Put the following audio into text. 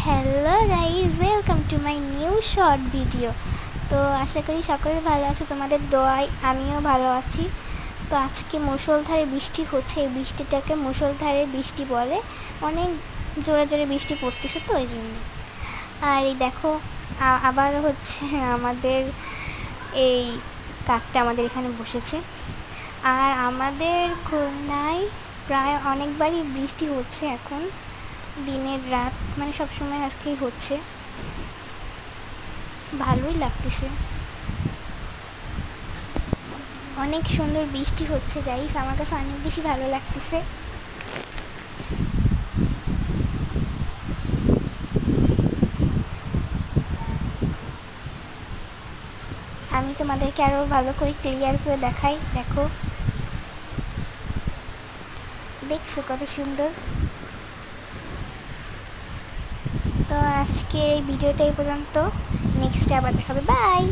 Hello guys, welcome to my new short video. তো আশা করি সকলে ভালো আছে, তোমাদের দোয়ায় আমিও ভালো আছি। তো আজকে মুষলধারে বৃষ্টি হচ্ছে, এই বৃষ্টিটাকে মুষলধারে বৃষ্টি বলে। অনেক জোরে জোরে বৃষ্টি পড়তেছে, তো ওই জন্য। আর এই দেখো আবার হচ্ছে আমাদের এই কাকটা আমাদের এখানে বসেছে। আর আমাদের খুলনায় প্রায় অনেকবারই বৃষ্টি হচ্ছে এখন, দিনের রাত মানে সবসময় আজকেই হচ্ছে, ভালোই লাগতেছে। অনেক সুন্দর বৃষ্টি হচ্ছে গাইস, আমার কাছে অনেক বেশি ভালো লাগতেছে। আমি তোমাদেরকে আরও ভালো করে ক্লিয়ার করে দেখাই। দেখো, দেখছো কত সুন্দর। তো আজকে এই ভিডিওটা এই পর্যন্ত, নেক্সটে আবার দেখাবে, বাই।